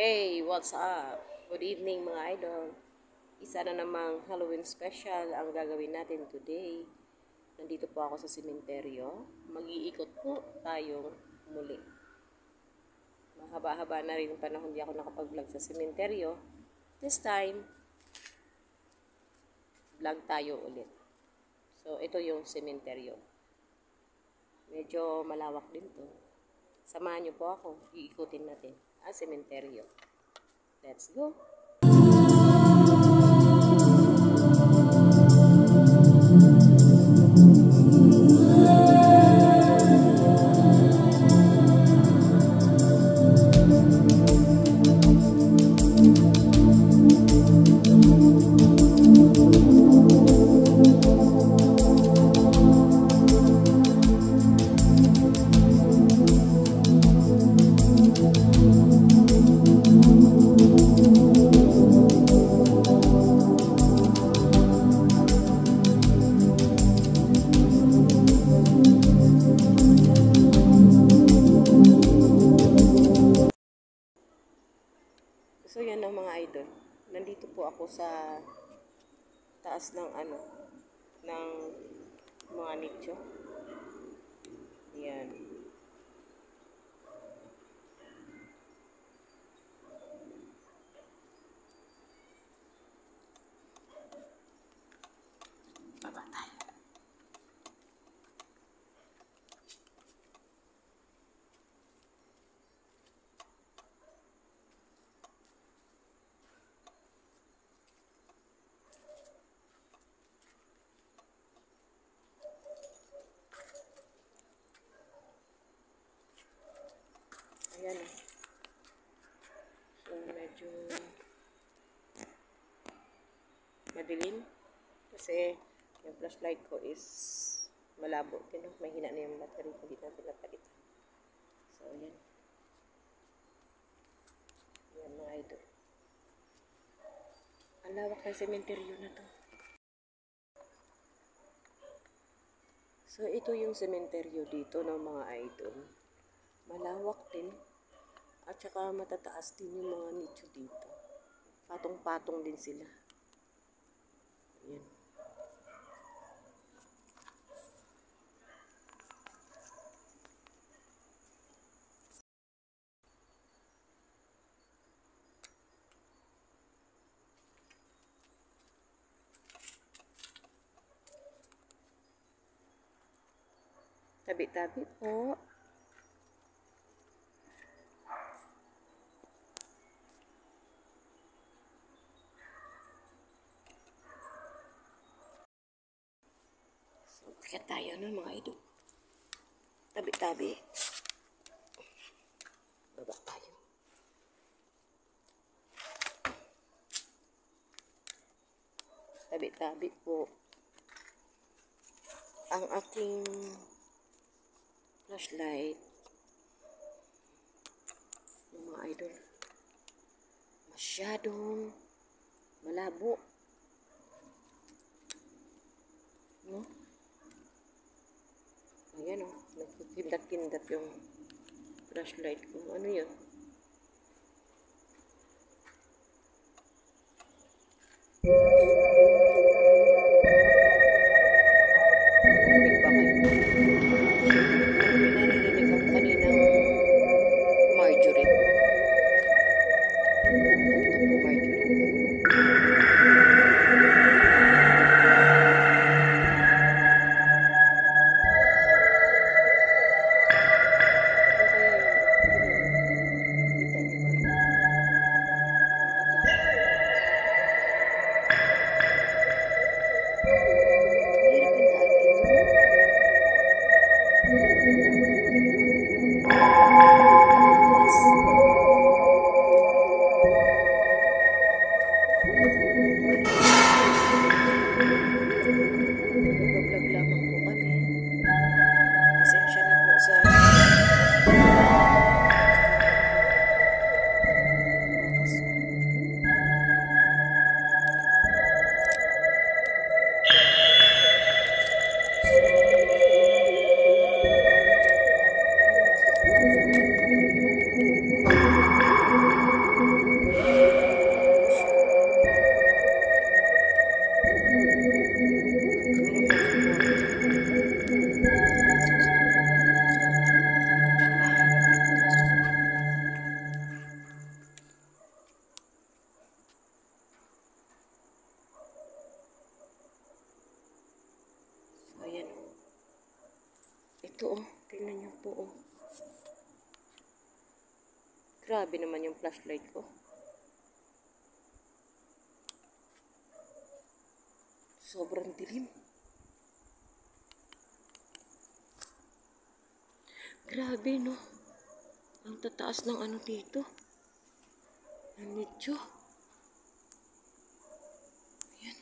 Hey, what's up? Good evening mga idol. Isa na namang Halloween special ang gagawin natin today. Nandito po ako sa sementeryo. Mag-iikot po tayong muli. Mahaba-haba na rin panahon di ako nakapag-vlog sa sementeryo. This time, vlog tayo ulit. So, ito yung sementeryo. Medyo malawak din to. Samahan niyo po ako. Iikutin natin ang sementeryo. Let's go! So yan ang mga idol. Nandito po ako sa taas ng ng mga nicho. Yan. Baba tayo. Ayan o. So, medyo madilim. Kasi yung flashlight ko is malabo. Mahina na yung battery. Hindi natin napalitan. So, ayan. Ayan mga idol. Ang lawak ng sementeryo na to. So, ito yung sementeryo dito ng mga idol. Malawak din. At saka matataas din yung mga nicho dito. Patong-patong din sila. Ayan. Tabi-tabi po. Kaya tayo na mga idol. Tabi-tabi. Baba tayo. Tabi-tabi po. Ang aking flashlight. Yung mga idol. Masyadong malabo. No? Ayan o, nagkikindat-kindat yung flashlight ko. Ano yun? Narinig ba kayo? Parang may naririnig ako kaninang Marjorie. Ito po Marjorie. Ito oh, tingnan niyo po oh. Grabe naman yung flashlight ko. Sobrang dilim. Grabe no. Ang tataas ng ano dito. Ang nicho. Ayan.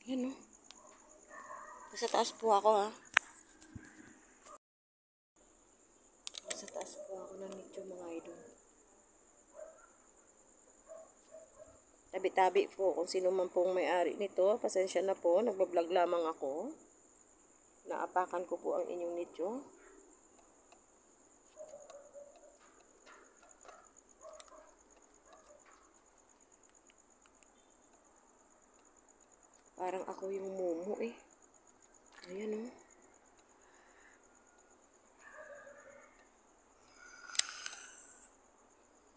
Ayan no. Nasa taas po ako ha. Nasa taas po ako ng nicho mga idol. Tabi-tabi po kung sino man pong may-ari nito. Pasensya na po. Nagbablog lamang ako. Naapakan ko po ang inyong nicho. Parang ako yung mumu eh. Ayan oh.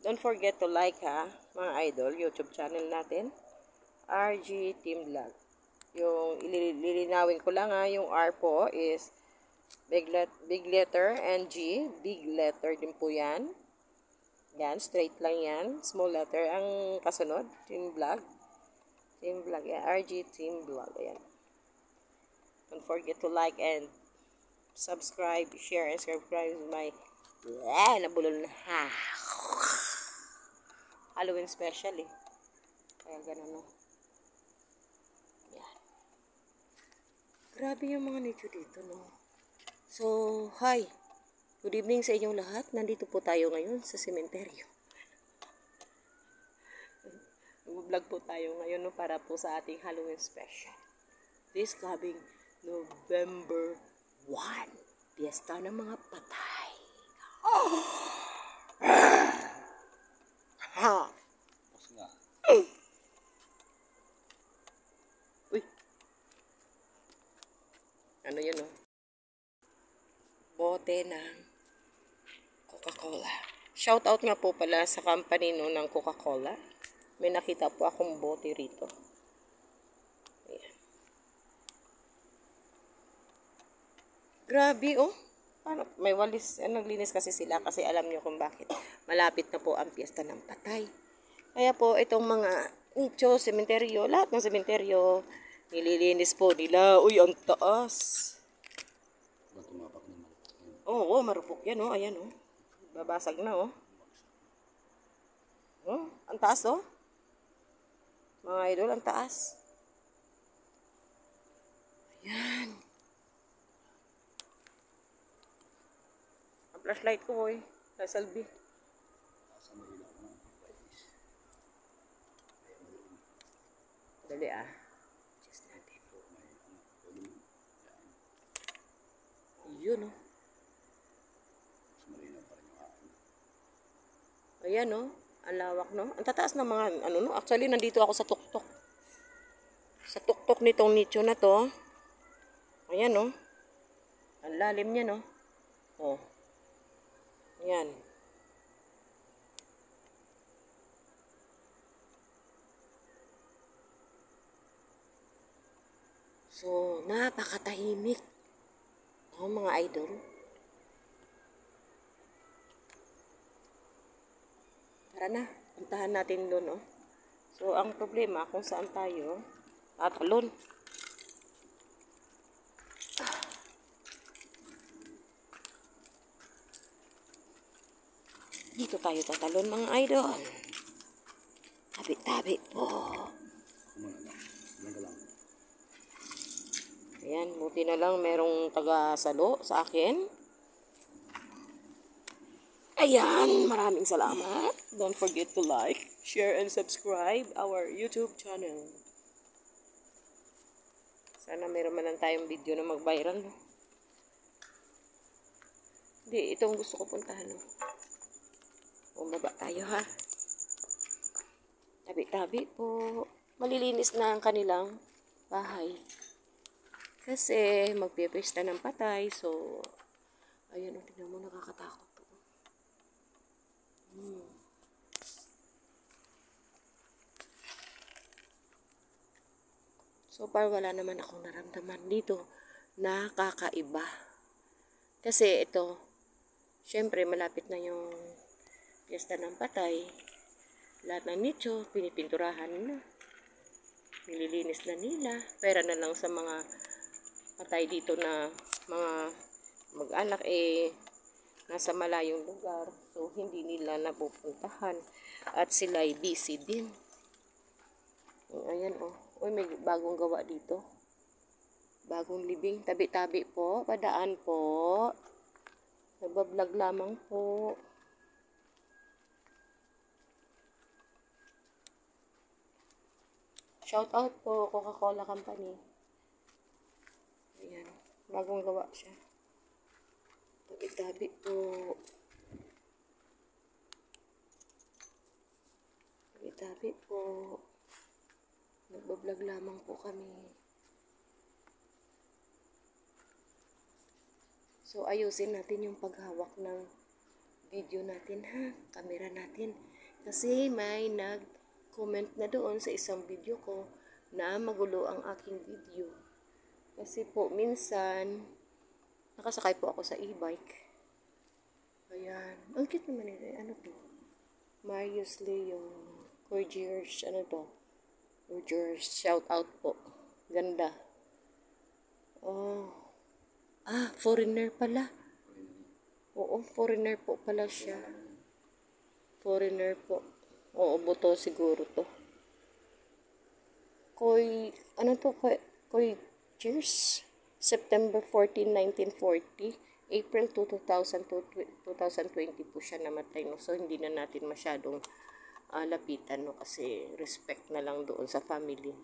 Don't forget to like ha, mga idol, YouTube channel natin. RG Team Vlog. Yung ililinawin ko lang ha, yung R po is big letter and G, big letter din po yan. Yan, straight lang yan. Small letter ang kasunod, Team Vlog. Team Vlog, yan. RG Team Vlog, ayan. Don't forget to like and subscribe, share, and subscribe to my nabulol na ha. Halloween special eh. Kaya ganun no. Yan. Grabe yung mga nicho dito no. So, hi. Good evening sa inyong lahat. Nandito po tayo ngayon sa sementeryo. Nag-vlog po tayo ngayon no, para po sa ating Halloween special. This coming November 1. Piyesta ng mga patay. Ha! Uy! Ano yun oh? Bote ng Coca-Cola. Shoutout nga po pala sa company no, ng Coca-Cola. May nakita po akong bote rito. Ayan. Grabe oh. Ano, may walis, naglinis kasi sila kasi alam nyo kung bakit. Malapit na po ang piyesta ng patay. Kaya po itong mga nicho, sementeryo, lahat ng sementeryo, nililinis po nila. Uy, ang taas. Oo, marupok yan oh, ayan oh. Babasag na oh. Oh, ang taas oh. Mga idol, ang taas. Ayan. Ang flashlight ko boy. Selfie. Dali ah. Just natin. Yun oh. Ayan oh. Ang lawak no. Ang tataas ng mga ano no. Actually nandito ako sa tuktok. Sa tuktok nitong nicho na to. Ayan oh. Ang lalim niya no. Oh. Ayan. So, napakatahimik. Oh, mga idol. Tara na, puntahan natin doon, oh. So, ang problema kung saan tayo tatalon. Dito tayo tatalon, mga idol. Tabi-tabi po. Ayan, buti na lang merong taga-salo sa akin. Ayan, maraming salamat. Don't forget to like, share, and subscribe our YouTube channel. Sana meron man lang tayong video na mag-viral. No? Hindi, itong gusto ko puntahan. No? Bumaba tayo ha. Tabi-tabi po. Malilinis na ang kanilang bahay. Kasi magpipista ng patay. So, ayan, tingnan mo, nakakatakot po. So far, wala naman akong naramdaman dito. Nakakaiba. Kasi ito, syempre malapit na yung Piyesta ng Patay. Lahat ng nicho, pinipinturahan na. Nililinis na nila. Pera na lang sa mga patay dito na mga mag-anak nasa malayong lugar. So, hindi nila napupuntahan. At sila ay busy din. Ayan oh. Uy, may bagong gawa dito. Bagong libing. Tabi-tabi po. Padaan po. Nagbablog lamang po. Shout out po, Coca-Cola Company. Ayan. Bagong gawa siya. Tabi-tabi po. Tabi-tabi po. Nagbablog lamang po kami. So, ayusin natin yung paghawak ng video natin ha. Camera natin. Kasi may nag-comment na doon sa isang video ko na magulo ang aking video. Kasi po, minsan, nakasakay po ako sa e-bike. Ayan. Ang cute naman ito. Ano to? Marius Leo. Courtiers. Ano to? Courtiers. Shout out po. Ganda. Oh. Ah, foreigner pala. Oo, foreigner po pala siya. Foreigner po. Oo, buto siguro to. Ano to? Cheers. September 14, 1940. April 2, 2020 po siya namatay. No? So, hindi na natin masyadong lapitan. No? Kasi respect na lang doon sa family.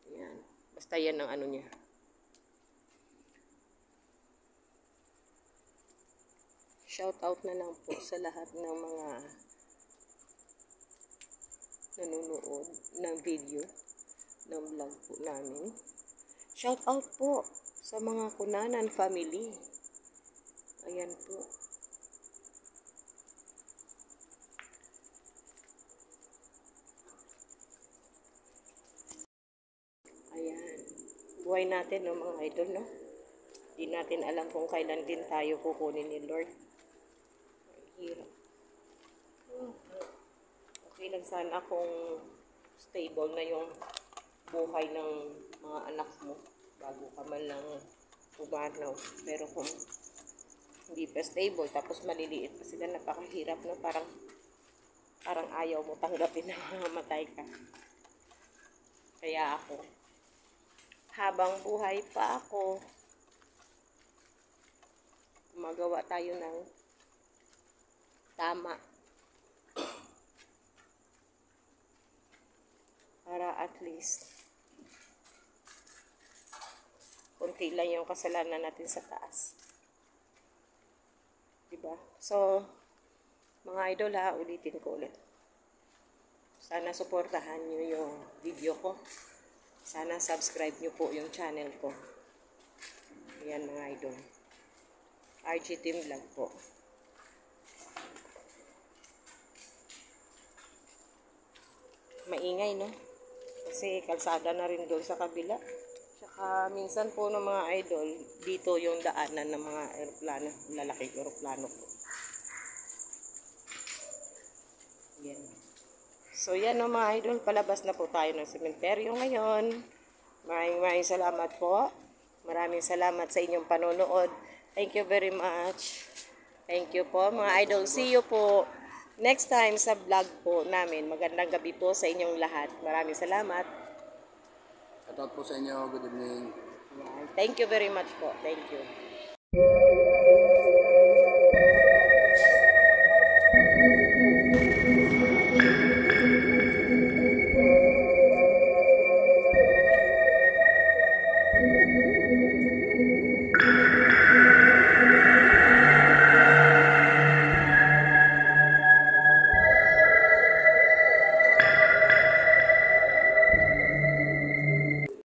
Yan. Basta yan ang ano niya. Shout out na lang po sa lahat ng mga nanonood ng video ng vlog po namin. Shout out po sa mga Kunanan family. Ayan po. Ayan. Buhay natin no mga idol no. Hindi natin alam kung kailan din tayo kukunin ni Lord. Hirap. Okay lang sana kung stable na yung buhay ng mga anak mo bago ka man lang pumanaw. Pero kung hindi pa stable, tapos maliliit pa sila, napakahirap no? Parang ayaw mo tanggapin na mamatay ka. Kaya ako, habang buhay pa ako, magawa tayo ng tama para at least kunti lang yung kasalanan natin sa taas, diba? So mga idol ha, ulitin ko ulit, sana suportahan nyo yung video ko, sana subscribe nyo po yung channel ko. Yan mga idol, RG Team Vlog po. Maingay no, kasi kalsada na rin doon sa kabila. Tsaka minsan po ng mga idol, dito yung daanan ng mga aeroplano, lalaking aeroplano po. Yan. So yan no mga idol, palabas na po tayo ng sementeryo ngayon. Maraming salamat po. Maraming salamat sa inyong panonood. Thank you very much. Thank you po mga idol. See you po next time sa vlog po namin. Magandang gabi po sa inyong lahat. Maraming salamat. Shout out po sa inyo. Good evening. Thank you very much po. Thank you.